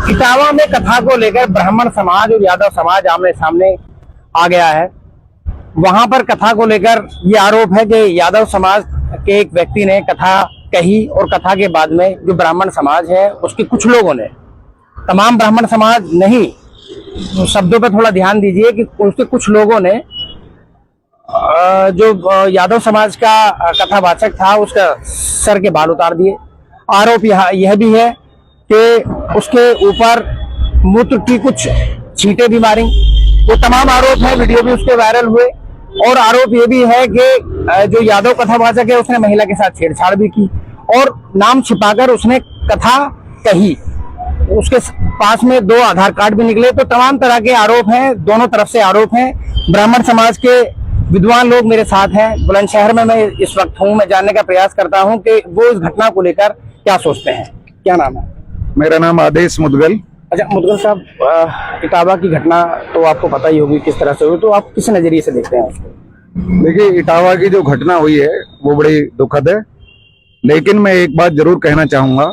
इटावा में कथा को लेकर ब्राह्मण समाज और यादव समाज आमने सामने आ गया है। वहां पर कथा को लेकर ये आरोप है कि यादव समाज के एक व्यक्ति ने कथा कही और कथा के बाद में जो ब्राह्मण समाज है उसके कुछ लोगों ने, तमाम ब्राह्मण समाज नहीं, तो शब्दों पर थोड़ा ध्यान दीजिए कि उसके कुछ लोगों ने जो यादव समाज का कथावाचक था उसका सर के बाल उतार दिए। आरोप यह भी है कि उसके ऊपर मूत्र की कुछ छींटे भी मारी। वो तमाम आरोप है, वीडियो भी उसके वायरल हुए। और आरोप ये भी है कि जो यादव कथावाचक है उसने महिला के साथ छेड़छाड़ भी की और नाम छिपाकर उसने कथा कही। उसके पास में 2 आधार कार्ड भी निकले। तो तमाम तरह के आरोप हैं, दोनों तरफ से आरोप हैं। ब्राह्मण समाज के विद्वान लोग मेरे साथ हैं। बुलंदशहर में मैं इस वक्त हूँ। मैं जानने का प्रयास करता हूँ कि वो इस घटना को लेकर क्या सोचते हैं। क्या नाम है? मेरा नाम आदेश मुदगल। अच्छा मुदगल साहब, इटावा की घटना तो आपको पता ही होगी किस तरह से हुई, तो आप किस नजरिए से देखते हैं उसको? देखिए, इटावा की जो घटना हुई है वो बड़ी दुखद है, लेकिन मैं एक बात जरूर कहना चाहूंगा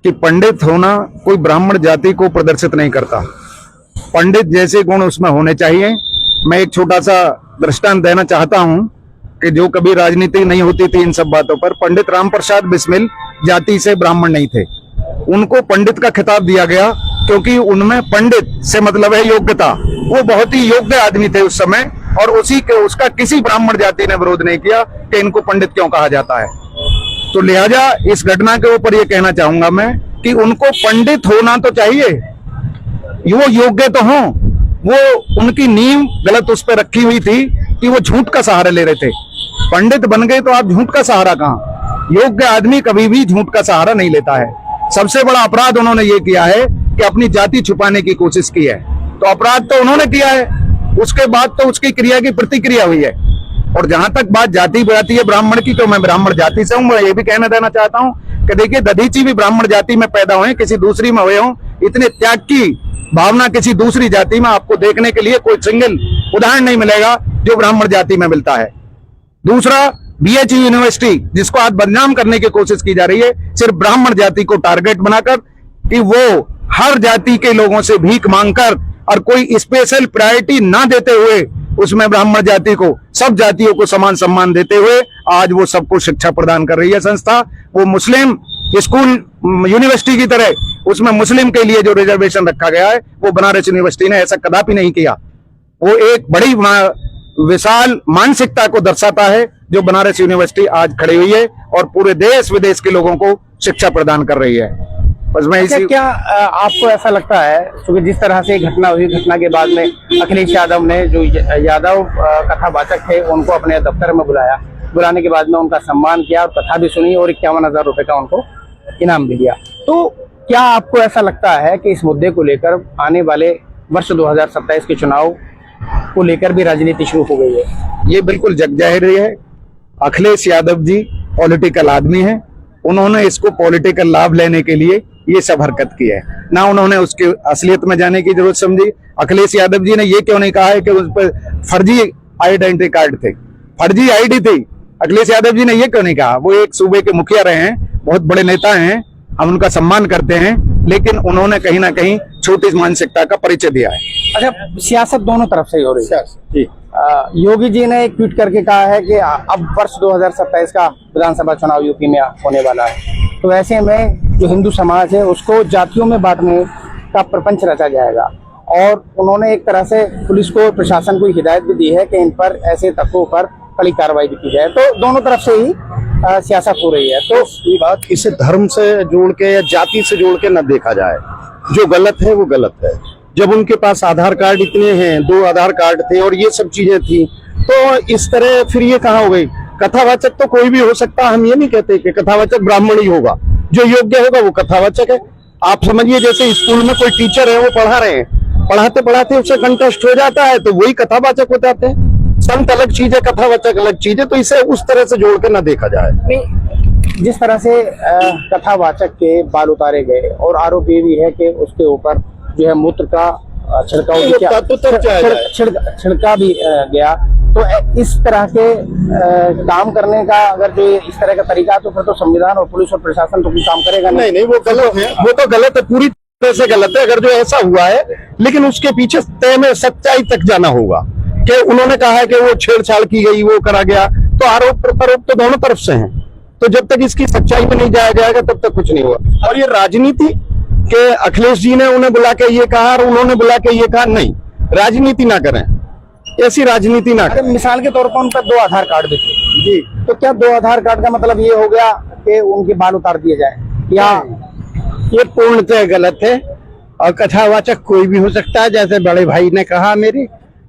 कि पंडित होना कोई ब्राह्मण जाति को प्रदर्शित नहीं करता। पंडित जैसे गुण उसमें होने चाहिए। मैं एक छोटा सा दृष्टांत देना चाहता हूं कि जो कभी राजनीति नहीं होती थी इन सब बातों पर, पंडित राम प्रसाद बिस्मिल जाति से ब्राह्मण नहीं थे। उनको पंडित का खिताब दिया गया क्योंकि उनमें पंडित से मतलब है योग्यता। वो बहुत ही योग्य आदमी थे उस समय और उसका किसी ब्राह्मण जाति ने विरोध नहीं किया कि इनको पंडित क्यों कहा जाता है। तो लिहाजा इस घटना के ऊपर ये कहना चाहूंगा मैं कि उनको पंडित होना तो चाहिए, वो योग्य तो हों। वो उनकी नींव गलत उस पर रखी हुई थी कि वो झूठ का सहारा ले रहे थे। पंडित बन गए तो आप झूठ का सहारा कहां? योग्य आदमी कभी भी झूठ का सहारा नहीं लेता है। सबसे बड़ा अपराध उन्होंने ये किया है कि अपनी जाति छुपाने की कोशिश की है। तो अपराध तो उन्होंने किया है, उसके बाद तो उसकी क्रिया की प्रतिक्रिया हुई है। और जहां तक बात जाति बढ़ाती है ब्राह्मण की, तो मैं ब्राह्मण जाति से हूं। मैं ये भी कहना देना चाहता हूं कि देखिए, दधीची भी ब्राह्मण जाति में पैदा हुए, किसी दूसरी में हुए हों। इतने त्याग की भावना किसी दूसरी जाति में आपको देखने के लिए कोई सिंगल उदाहरण नहीं मिलेगा जो ब्राह्मण जाति में मिलता है। दूसरा, बीएचयू यूनिवर्सिटी जिसको आज बदनाम करने की कोशिश की जा रही है, सिर्फ ब्राह्मण जाति को टारगेट बनाकर कि वो हर जाति के लोगों से भीख मांगकर और कोई स्पेशल प्रायोरिटी ना देते हुए उसमें ब्राह्मण जाति को, सब जातियों को समान सम्मान देते हुए आज वो सबको शिक्षा प्रदान कर रही है संस्था। वो मुस्लिम स्कूल यूनिवर्सिटी की तरह उसमें मुस्लिम के लिए जो रिजर्वेशन रखा गया है वो बनारस यूनिवर्सिटी ने ऐसा कदापि नहीं किया। वो एक बड़ी विशाल मानसिकता को दर्शाता है जो बनारस यूनिवर्सिटी आज खड़ी हुई है और पूरे देश विदेश के लोगों को शिक्षा प्रदान कर रही है। बस मैं इसी क्या आपको ऐसा लगता है क्योंकि जिस तरह से घटना हुई, घटना के बाद में अखिलेश यादव ने जो यादव कथावाचक थे उनको अपने दफ्तर में बुलाया, बुलाने के बाद में उनका सम्मान किया और कथा भी सुनी और 51,000 रुपए का उनको इनाम भी दिया, तो क्या आपको ऐसा लगता है कि इस मुद्दे को लेकर आने वाले वर्ष 2027 के चुनाव को लेकर भी राजनीति शुरू हो गई है? ये बिल्कुल जगजाहिर है। अखिलेश यादव जी पॉलिटिकल आदमी हैं। उन्होंने इसको पॉलिटिकल लाभ लेने के लिए ये सब हरकत की है, ना उन्होंने उसके असलियत में जाने की जरूरत समझी। अखिलेश यादव जी ने ये क्यों नहीं कहा है कि उस पर फर्जी आइडेंटिटी कार्ड थे, फर्जी आईडी थी? अखिलेश यादव जी ने ये क्यों नहीं कहा? वो एक सूबे के मुखिया रहे हैं, बहुत बड़े नेता हैं, हम उनका सम्मान करते हैं, लेकिन उन्होंने कहीं ना कहीं छोटी मानसिकता का परिचय दिया है। अच्छा, सियासत दोनों तरफ से ही हो रही है जी। योगी जी ने एक ट्वीट करके कहा है कि अब वर्ष 2027 का विधानसभा चुनाव यूपी में होने वाला है, तो ऐसे में जो हिंदू समाज है उसको जातियों में बांटने का प्रपंच रचा जाएगा। और उन्होंने एक तरह से पुलिस को, प्रशासन को हिदायत भी दी है कि इन पर ऐसे तत्वों पर कड़ी कार्रवाई भी की जाए। तो दोनों तरफ से ही सियासत हो रही है। तो ये बात इसे धर्म से जोड़ के या जाति से जोड़ के न देखा जाए। जो गलत है वो गलत है। जब उनके पास आधार कार्ड इतने हैं, 2 आधार कार्ड थे और ये सब चीजें थी, तो इस तरह फिर ये कहाँ हो गई? कथावाचक तो कोई भी हो सकता है। हम ये नहीं कहते कि कथावाचक ब्राह्मण ही होगा, जो योग्य होगा वो कथावाचक है। आप समझिए जैसे स्कूल में कोई टीचर है, वो पढ़ा रहे हैं, पढ़ाते पढ़ाते उससे कंटेस्ट हो जाता है तो वही कथावाचक हो जाते हैं। संत अलग चीज है, कथावाचक अलग चीज है। तो इसे उस तरह से जोड़ कर न देखा जाए। नहीं, जिस तरह से कथावाचक के बाल उतारे गए और आरोप ये भी है कि उसके ऊपर जो है मूत्र का छिड़का भी गया, तो इस तरह के काम करने का अगर जो इस तरह का तरीका है तो फिर तो संविधान और पुलिस और प्रशासन तो कोई काम करेगा नहीं। नहीं, वो गलत है, वो तो गलत है पूरी से गलत है अगर जो ऐसा हुआ है, लेकिन उसके पीछे तय में सच्चाई तक जाना होगा कि उन्होंने कहा है कि वो छेड़छाड़ की गई, वो करा गया, तो आरोप प्रत्यारोप तो दोनों तरफ से हैं। तो जब तक इसकी सच्चाई में नहीं जाया जाएगा तब तक कुछ नहीं हुआ। और ये राजनीति के अखिलेश जी ने उन्हें बुला के ये कहा और उन्होंने बुला के ये कहा, नहीं, राजनीति ना करें, ऐसी राजनीति ना करें। मिसाल के तौर पर उन पर 2 आधार कार्ड दिखे जी, तो क्या 2 आधार कार्ड का मतलब ये हो गया कि उनके बाल उतार दिए जाए, या ये पूर्णतः गलत है। और कथावाचक कोई भी हो सकता है, जैसे बड़े भाई ने कहा मेरी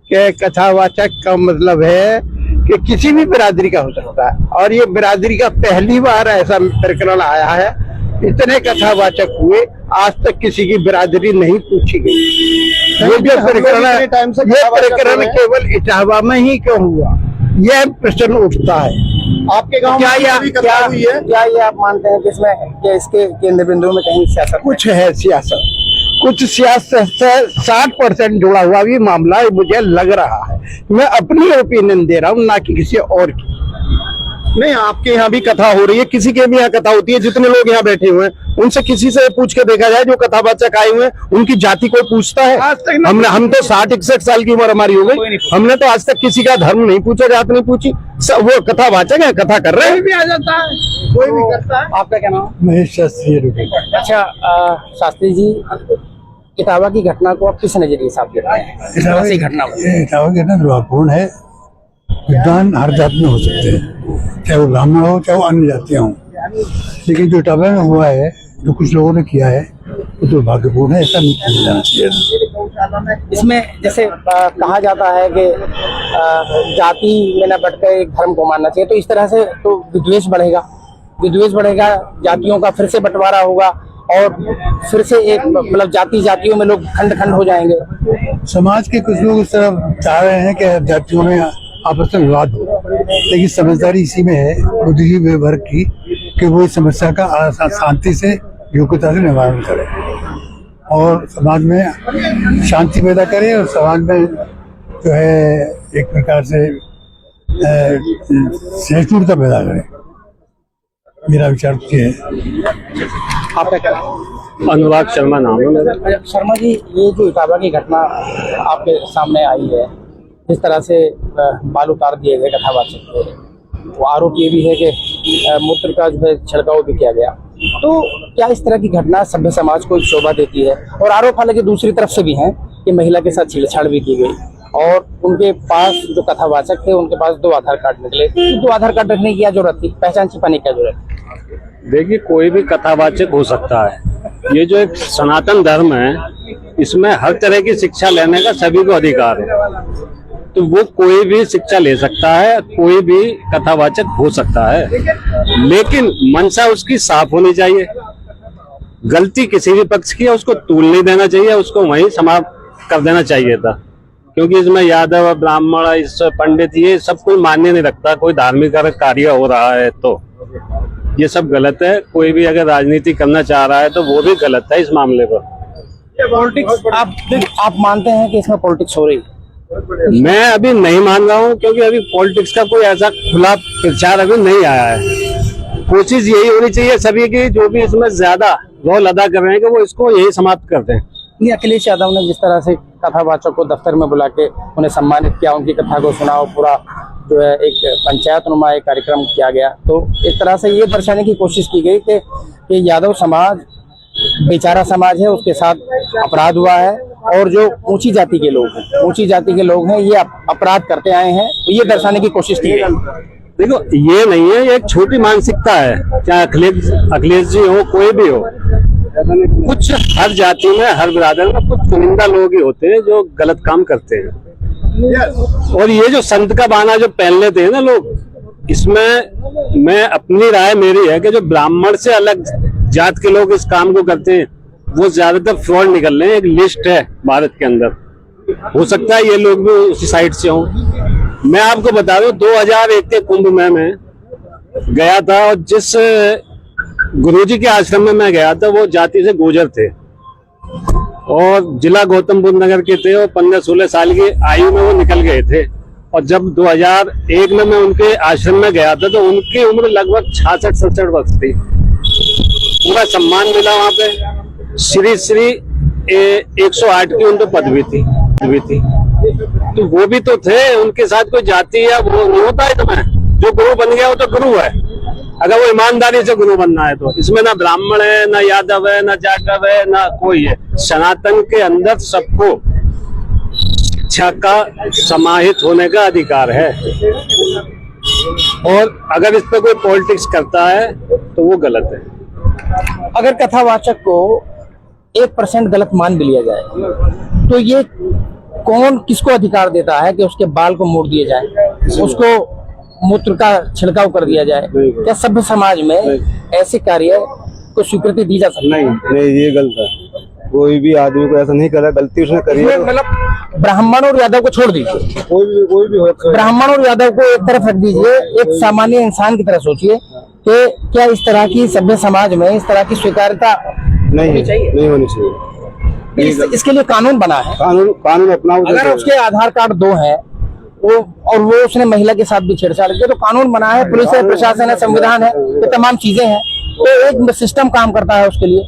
कि कथावाचक का मतलब है कि किसी भी बिरादरी का हो सकता है, और ये बिरादरी का पहली बार ऐसा प्रकरण आया है। इतने कथावाचक हुए, आज तक किसी की बिरादरी नहीं पूछी गई। ये जो प्रकरण है, ये प्रकरण केवल इटावा में ही क्यों हुआ, यह प्रश्न उठता है। आपके गांव में भी कथा हुई है? क्या ये आप मानते हैं कि इसमें कि इसके केंद्र बिंदु में कहीं सियासत कुछ है सियासत, कुछ सियासत से 60% जुड़ा हुआ भी मामला है, मुझे लग रहा है। मैं अपनी ओपिनियन दे रहा हूँ, ना कि किसी और की। नहीं, आपके यहाँ भी कथा हो रही है, किसी के भी यहाँ कथा होती है। जितने लोग यहाँ बैठे हुए हैं उनसे किसी से पूछ के देखा जाए, जो कथावाचक आए हुए हैं उनकी जाति कोई पूछता है? हम तो 60-61 साल की उम्र हमारी हो गई, हमने तो आज तक किसी का धर्म नहीं पूछा, जात नहीं पूछी। सब वो कथावाचक है, कथा कर रहे हैं। भी आ जाता है, कोई भी करता है। आपका क्या नाम? महेश शास्त्री। अच्छा, शास्त्री जी, इटावा की घटना को आप किस नजरिए से आप देखते हैं? ऐसी घटना इटावा की घटना दुर्भाग्यपूर्ण है। विद्वान हर जात में हो सकते हैं, चाहे वो ब्राह्मण हो चाहे वो अन्य जातियां हों, लेकिन जो इटावा में हुआ है, जो कुछ लोगों ने किया है, वो दुर्भाग्यपूर्ण है। ऐसा नहीं किया जाना चाहिए। इसमें जैसे कहा जाता है कि जाति में न बटकर एक धर्म को मानना चाहिए, तो इस तरह से तो विद्वेष बढ़ेगा, जातियों का फिर से बंटवारा होगा और फिर से एक मतलब जातियों में लोग खंड हो जाएंगे। समाज के कुछ लोग इस तरह चाह रहे हैं कि जातियों में आपस में विवाद हो, लेकिन समझदारी इसी में है बुद्धिजीवी वर्ग की कि वो इस समस्या का शांति से, योग्यता से निवारण करे और समाज में शांति पैदा करे, और समाज में जो है एक प्रकार से सहिष्णुता पैदा करे। मेरा विचार ये है। आपका क्या? अनुराग शर्मा नाम है मेरा। शर्मा जी, ये जो इटावा की घटना आपके सामने आई है, जिस तरह से बाल उतार दिए गए कथावाचक के, वो आरोप ये भी है कि मूत्र का जो है छिड़काव भी किया गया, तो क्या इस तरह की घटना सभ्य समाज को शोभा देती है? और आरोप हालांकि दूसरी तरफ से भी हैं कि महिला के साथ छेड़छाड़ भी की गई, और उनके पास जो कथावाचक थे उनके पास 2 आधार कार्ड निकले। 2 आधार कार्ड रखने की क्या जरूरत थी? पहचान छिपाने की क्या जरूरत थी? देखिए, कोई भी कथावाचक हो सकता है। ये जो एक सनातन धर्म है, इसमें हर तरह की शिक्षा लेने का सभी को अधिकार है, तो वो कोई भी शिक्षा ले सकता है, कोई भी कथावाचक हो सकता है, लेकिन मंशा उसकी साफ होनी चाहिए। गलती किसी भी पक्ष की है, उसको तूल नहीं देना चाहिए, उसको वहीं समाप्त कर देना चाहिए था। क्योंकि इसमें यादव, ब्राह्मण, इस पंडित, ये सब कोई मान्य नहीं रखता। कोई धार्मिक कार्य हो रहा है तो ये सब गलत है। कोई भी अगर राजनीति करना चाह रहा है तो वो भी गलत है इस मामले पर। पॉलिटिक्स आप मानते हैं कि इसमें पॉलिटिक्स हो रही है? मैं अभी नहीं मान रहा हूँ, क्योंकि अभी पॉलिटिक्स का कोई ऐसा खुला प्रचार अभी नहीं आया है। कोशिश यही होनी चाहिए सभी की, जो भी इसमें ज्यादा रोल अदा कर रहे हैं, कि वो इसको यही समाप्त कर दें। ये अखिलेश यादव ने जिस तरह से कथावाचक को दफ्तर में बुला के उन्हें सम्मानित किया, उनकी कथा को सुना, और पूरा जो है एक पंचायत नुमा एक कार्यक्रम किया गया, तो एक तरह से ये दर्शाने की कोशिश की गई कि यादव समाज बेचारा समाज है, उसके साथ अपराध हुआ है, और जो ऊंची जाति के लोग हैं ये अपराध करते आए हैं, तो ये दर्शाने की कोशिश की गई। देखो, ये नहीं है, ये एक छोटी मानसिकता है, चाहे अखिलेश जी हो, कोई भी हो। कुछ हर जाति में, हर बिरादर में कुछ चुनिंदा लोग ही होते हैं जो गलत काम करते हैं। और ये जो संत का बहाना जो पहन लेते हैं ना लोग, इसमें मैं अपनी राय मेरी है कि जो ब्राह्मण से अलग जात के लोग इस काम को करते हैं, वो ज्यादातर फ्रॉड निकल रहे हैं। एक लिस्ट है भारत के अंदर, हो सकता है ये लोग भी उसी साइड से हों। मैं आपको बता दूं, 2001 के कुंभ में मैं गया था, और जिस गुरुजी के आश्रम में मैं गया था वो जाति से गुर्जर थे, और जिला गौतम बुद्ध नगर के थे, और 15-16 साल की आयु में वो निकल गए थे। और जब 2001 में मैं उनके आश्रम में गया था तो उनकी उम्र लगभग 66-67 वर्ष थी। पूरा सम्मान मिला वहां पे, श्री श्री 108 की उनको पदवी थी तो वो भी तो थे, उनके साथ कोई जाति या वो नहीं होता है। इसमें जो गुरु बन गया वो तो गुरु है, अगर वो ईमानदारी से गुरु बनना है तो। इसमें ना ब्राह्मण है, ना यादव है, ना जाटव है, ना कोई है। सनातन के अंदर सबको शिक्षा का समाहित होने का अधिकार है, और अगर इस पर कोई पॉलिटिक्स करता है तो वो गलत है। अगर कथावाचक को 1% गलत मान भी लिया जाए तो ये कौन किसको अधिकार देता है कि उसके बाल को मोड़ दिए जाए, उसको मूत्र का छिड़काव कर दिया जाए? क्या सभ्य समाज में ऐसे कार्य को स्वीकृति दी जा सकती है? नहीं, ये गलत है। कोई भी आदमी को ऐसा नहीं करा, गलती उसने करी है। मतलब ब्राह्मण और यादव को छोड़ दीजिए, कोई भी हो, ब्राह्मण और यादव को एक तरफ रख दीजिए, एक सामान्य इंसान की तरह सोचिए कि क्या इस तरह की सभ्य समाज में इस तरह की स्वीकार्यता नहीं होनी चाहिए? नहीं होनी चाहिए। इसके लिए कानून बना है। कानून अपना, अगर उसके आधार कार्ड 2 है और वो उसने महिला के साथ भी छेड़छाड़ की, तो कानून बना है, पुलिस है, प्रशासन है, संविधान है, ये तमाम चीजें हैं, तो एक सिस्टम काम करता है उसके लिए।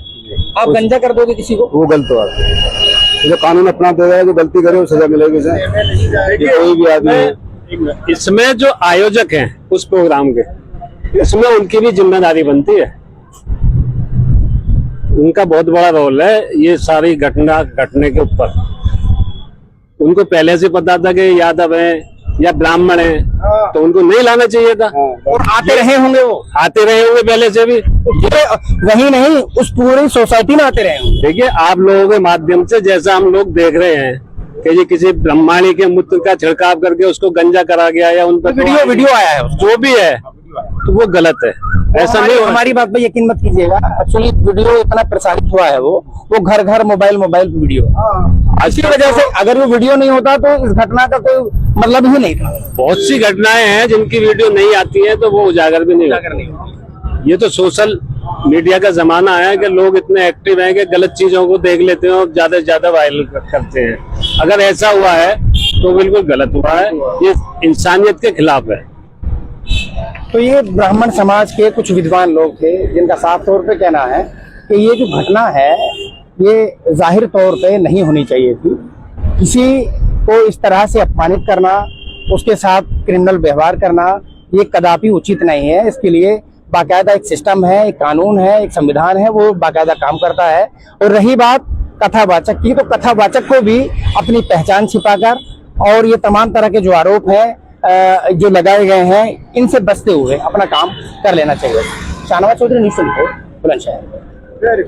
आप गंजा कर दोगे किसी को, वो गलत बात है। जो कानून अपना दे रहा है, जो गलती करे वो सजा मिलेगी उसे। कोई भी आदमी, इसमें जो आयोजक हैं उस प्रोग्राम के, इसमें उनकी भी जिम्मेदारी बनती है, उनका बहुत बड़ा रोल है ये सारी घटना घटने के ऊपर। उनको पहले से पता था कि यादव है या ब्राह्मण है, तो उनको नहीं लाना चाहिए था। और आते रहे होंगे, वो आते रहे होंगे पहले से भी, वही नहीं उस पूरी सोसाइटी में आते रहे होंगे। देखिए आप लोगों के माध्यम से जैसा हम लोग देख रहे हैं कि ये किसी ब्रह्माणी के मूत्र का छिड़काव करके उसको गंजा करा गया या उन पर वीडियो आया है, जो भी है तो वो गलत है। ऐसा नहीं, हमारी बात पे यकीन मत कीजिएगा, एक्चुअली वीडियो इतना प्रसारित हुआ है, वो घर घर मोबाइल वीडियो। इसकी वजह से अगर वो वीडियो नहीं होता तो इस घटना का कोई मतलब ही नहीं था। बहुत सी घटनाएं हैं जिनकी वीडियो नहीं आती है तो वो उजागर भी नहीं होती। ये तो सोशल मीडिया का जमाना है कि लोग इतने एक्टिव हैं कि गलत चीजों को देख लेते हैं और ज्यादा से ज्यादा वायरल करते हैं। अगर ऐसा हुआ है तो बिल्कुल गलत हुआ है, ये इंसानियत के खिलाफ है। तो ये ब्राह्मण समाज के कुछ विद्वान लोग थे जिनका साफ तौर पे कहना है कि ये जो घटना है ये जाहिर तौर पे नहीं होनी चाहिए थी। किसी को इस तरह से अपमानित करना, उसके साथ क्रिमिनल व्यवहार करना, ये कदापि उचित नहीं है। इसके लिए बाकायदा एक सिस्टम है, एक कानून है, एक संविधान है, वो बाकायदा काम करता है। और रही बात कथावाचक की, तो कथावाचक को भी अपनी पहचान छिपाकर और ये तमाम तरह के जो आरोप हैं जो लगाए गए हैं, इनसे बचते हुए अपना काम कर लेना चाहिए। शाहनवाज चौधरी, न्यूज़ 24, बुलंदशहर।